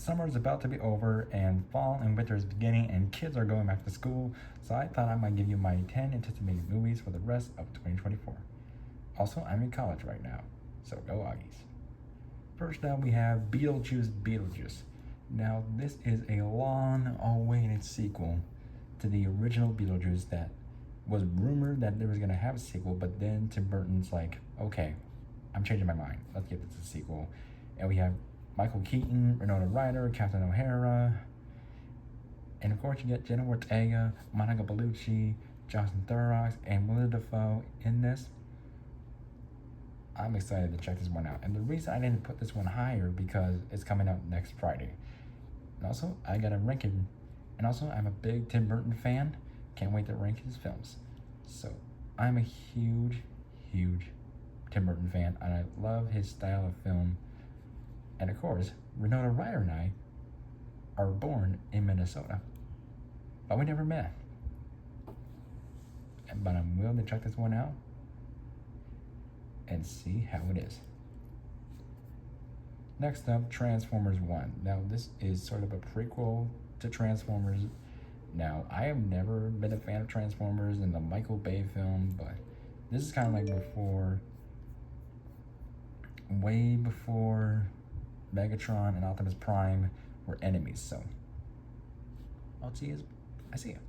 summer's about to be over and fall and winter is beginning and kids are going back to school, so I thought I might give you my 10 anticipated movies for the rest of 2024. Also, I'm in college right now, so go Aggies. First up, we have Beetlejuice. Now, this is a long awaited sequel to the original Beetlejuice that was rumored that there was going to have a sequel, but then Tim Burton's like, okay, I'm changing my mind. Let's give this a sequel. And we have Michael Keaton, Winona Ryder, Captain O'Hara, and of course you get Jenna Ortega, Monica Bellucci, Jonathan Thorox, and Willem Dafoe in this. I'm excited to check this one out. And the reason I didn't put this one higher because it's coming out next Friday. And also, I gotta rank it. And also, I'm a big Tim Burton fan. Can't wait to rank his films. So, I'm a huge Tim Burton fan, and I love his style of film. And of course, Winona Ryder and I are born in Minnesota, but we never met. But I'm willing to check this one out and see how it is. Next up, Transformers 1. Now, this is sort of a prequel to Transformers. Now, I have never been a fan of Transformers in the Michael Bay film, but this is kind of like way before Megatron and Optimus Prime were enemies, so I see it.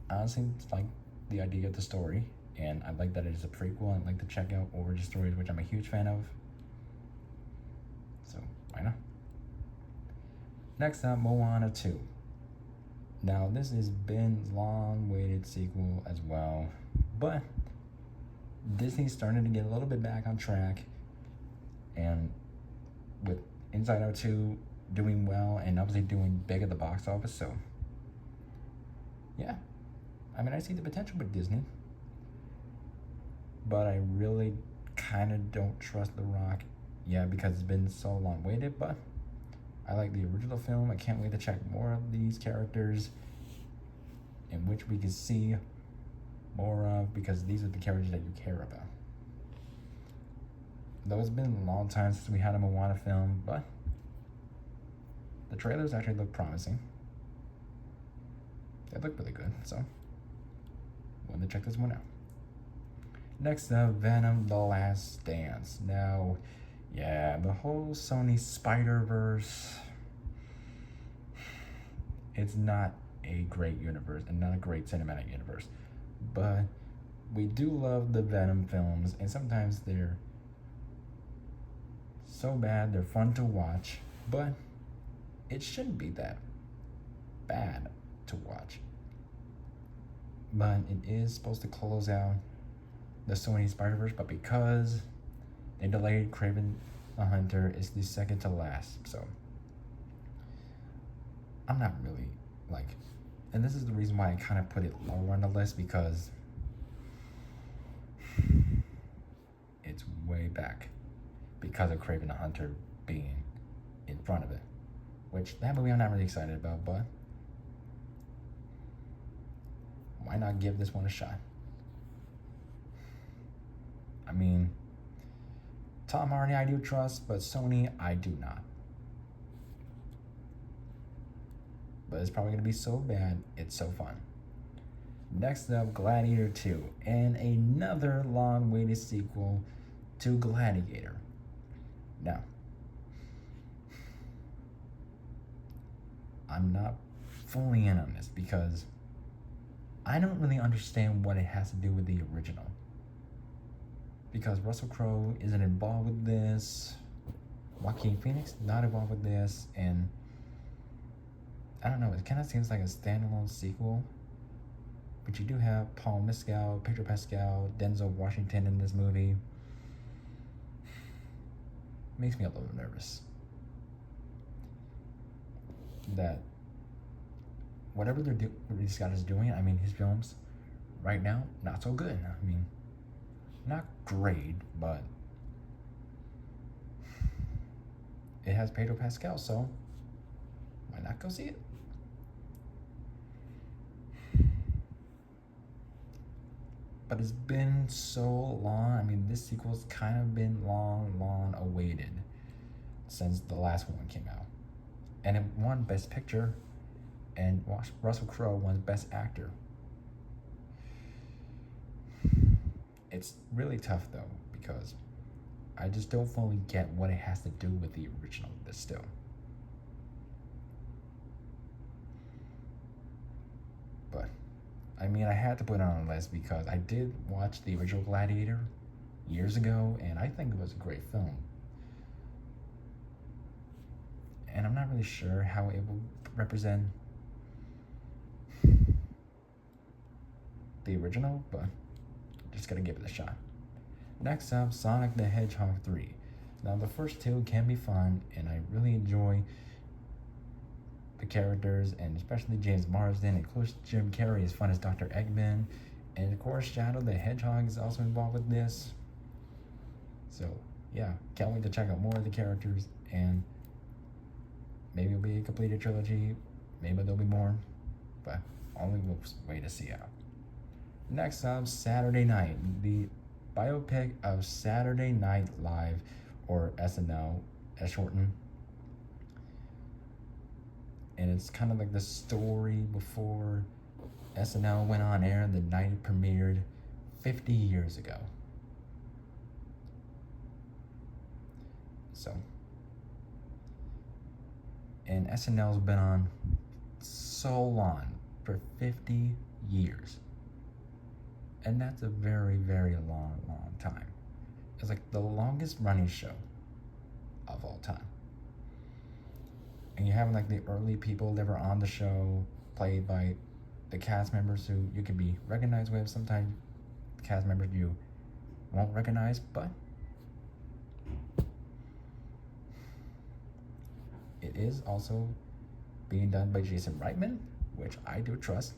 I honestly like the idea of the story, and I like that it is a prequel. I'd like to check out origin stories, which I'm a huge fan of. So, why not? Next up, Moana 2. Now, this has been long-awaited sequel as well, but Disney's starting to get a little bit back on track, and with Inside Out 2 doing well and obviously doing big at the box office, so yeah. I mean, I see the potential with Disney, but I really kind of don't trust The Rock. Yeah, because it's been so long waited, but I like the original film. I can't wait to check more of these characters in which we can see more of, because these are the characters that you care about. Though it's been a long time since we had a Moana film, but the trailers actually look promising. They look really good, so wanted to check this one out. Next up, Venom: The Last Dance. Now, yeah, the whole Sony Spider-Verse, it's not a great universe and not a great cinematic universe, but we do love the Venom films, and sometimes they're so bad they're fun to watch, but it shouldn't be that bad to watch. But it is supposed to close out the Sony Spider-Verse, but because they delayed Kraven the Hunter, it's the second to last. So I'm not really like, and this is the reason why I kind of put it lower on the list, because it's way back because of Kraven the Hunter being in front of it, which that movie I'm not really excited about, but why not give this one a shot? I mean, Tom Hardy I do trust, but Sony I do not. But it's probably going to be so bad, it's so fun. Next up, Gladiator 2, and another long-awaited sequel to Gladiator. Now, I'm not fully in on this because I don't really understand what it has to do with the original. Because Russell Crowe isn't involved with this, Joaquin Phoenix not involved with this, and I don't know, it kind of seems like a standalone sequel. But you do have Paul Mescal, Pedro Pascal, Denzel Washington in this movie. Makes me a little nervous that whatever Ridley Scott is doing, I mean, his films right now, not so good. I mean, not great, but it has Pedro Pascal, so why not go see it? But it's been so long. I mean, this sequel's kind of been long awaited since the last one came out. and it won Best Picture, and Russell Crowe won Best Actor. It's really tough though, because I just don't fully get what it has to do with the original, but still. But, I mean, I had to put it on the list because I did watch the original Gladiator years ago, and I think it was a great film. And I'm not really sure how it will represent the original, but just gotta give it a shot. Next up, Sonic the Hedgehog 3. Now, the first two can be fun, and I really enjoy the characters, and especially James Marsden, and of course Jim Carrey is fun as Dr. Eggman, and of course Shadow the Hedgehog is also involved with this. So yeah, can't wait to check out more of the characters, and maybe it'll be a completed trilogy, maybe there'll be more, but only we'll wait to see out. Next up, Saturday Night, the biopic of Saturday Night Live, or SNL as shortened. And it's kind of like the story before SNL went on air the night it premiered 50 years ago. So, and SNL's been on so long, for 50 years. And that's a very, very long time. It's like the longest running show of all time. And you have like the early people that were on the show, played by the cast members who you can be recognized with. Sometimes the cast members you won't recognize, but it is also being done by Jason Reitman, which I do trust.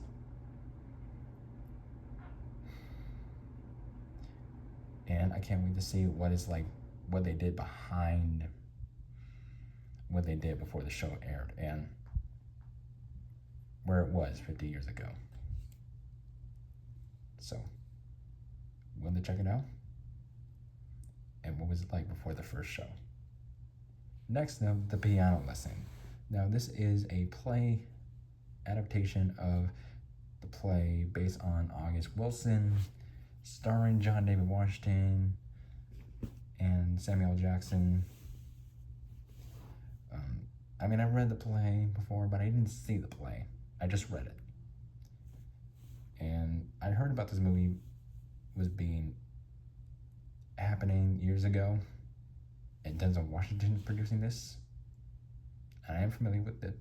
And I can't wait to see what it's like, what they did behind what they did before the show aired, and where it was 50 years ago. So, will they check it out? And what was it like before the first show? Next up, The Piano Lesson. Now, this is a play adaptation of the play based on August Wilson, starring John David Washington and Samuel Jackson. I mean, I read the play before, but I didn't see the play. I just read it. And I heard about this movie was happening years ago, and Denzel Washington is producing this. And I am familiar with it.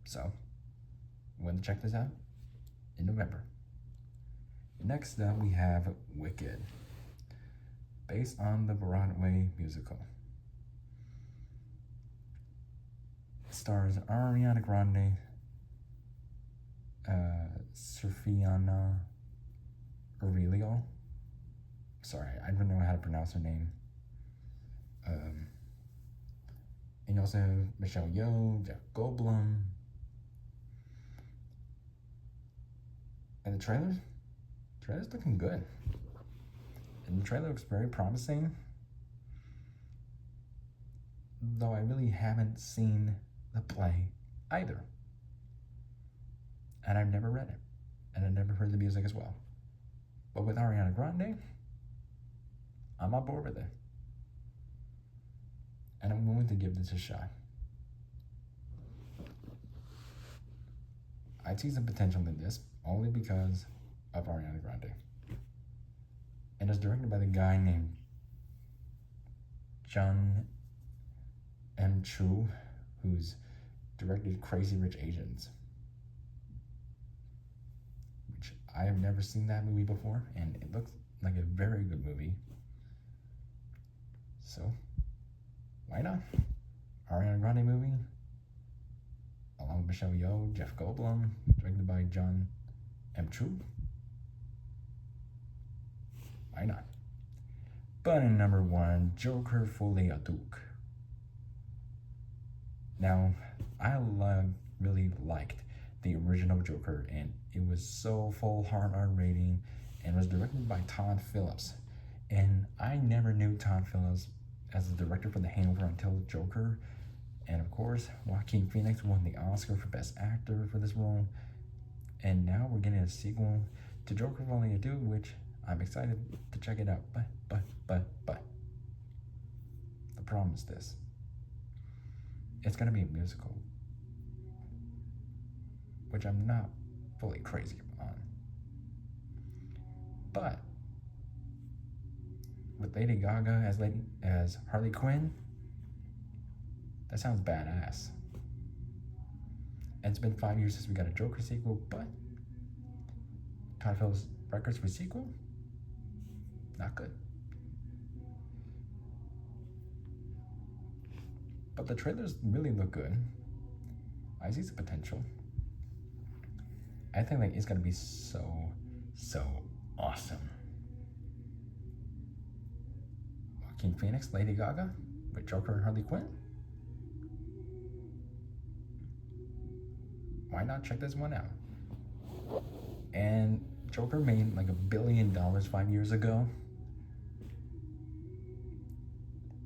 So, I'm going to check this out in November. Next up, we have Wicked, based on the Broadway musical. It stars Ariana Grande, Sofia Aurelio. Sorry, I don't know how to pronounce her name. And you also have Michelle Yeoh, Jeff Goldblum. And the trailer's looking good. And the trailer looks very promising. Though I really haven't seen the play either. And I've never read it. And I've never heard the music as well. But with Ariana Grande, I'm on board with it. And I'm willing to give this a shot. I see some potential in this, only because of Ariana Grande. And it's directed by the guy named Jung M. Cho, who's directed Crazy Rich Asians, which I have never seen that movie before, and it looks like a very good movie. So, why not? Ariana Grande movie, along with Michelle Yeoh, Jeff Goldblum, directed by Jung M. Cho. Why not? But in number one, Joker Folie à Deux. Now, I really liked the original Joker, and it was so full hard R rating, and was directed by Todd Phillips. And I never knew Todd Phillips as the director for The Hangover until Joker. And of course, Joaquin Phoenix won the Oscar for Best Actor for this role. And now we're getting a sequel to Joker Volume 2, which I'm excited to check it out. But the problem is this. It's gonna be a musical, which I'm not fully crazy on. But with Lady Gaga as Harley Quinn, that sounds badass. And it's been 5 years since we got a Joker sequel, but Todd Phillips records for sequel, not good. But the trailers really look good. I see some potential. I think like it's gonna be so awesome. Joaquin Phoenix, Lady Gaga, with Joker and Harley Quinn. Why not check this one out? And Joker made like $1 billion 5 years ago.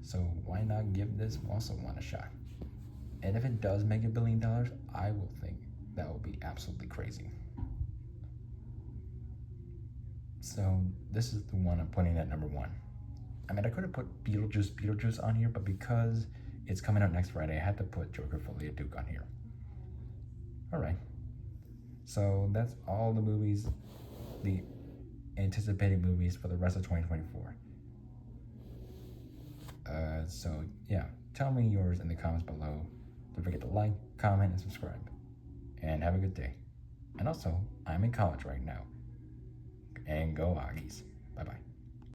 So why not give this also one a shot? And if it does make $1 billion, I will think that will be absolutely crazy. So this is the one I'm putting at number 1. I mean, I could have put Beetlejuice on here, but because it's coming out next Friday, I had to put Joker Folie à Deux on here. All right. So that's all the movies, the anticipated movies for the rest of 2024. So yeah, tell me yours in the comments below. Don't forget to like, comment, and subscribe. And have a good day. And also, I'm in college right now. And go Aggies. Bye-bye.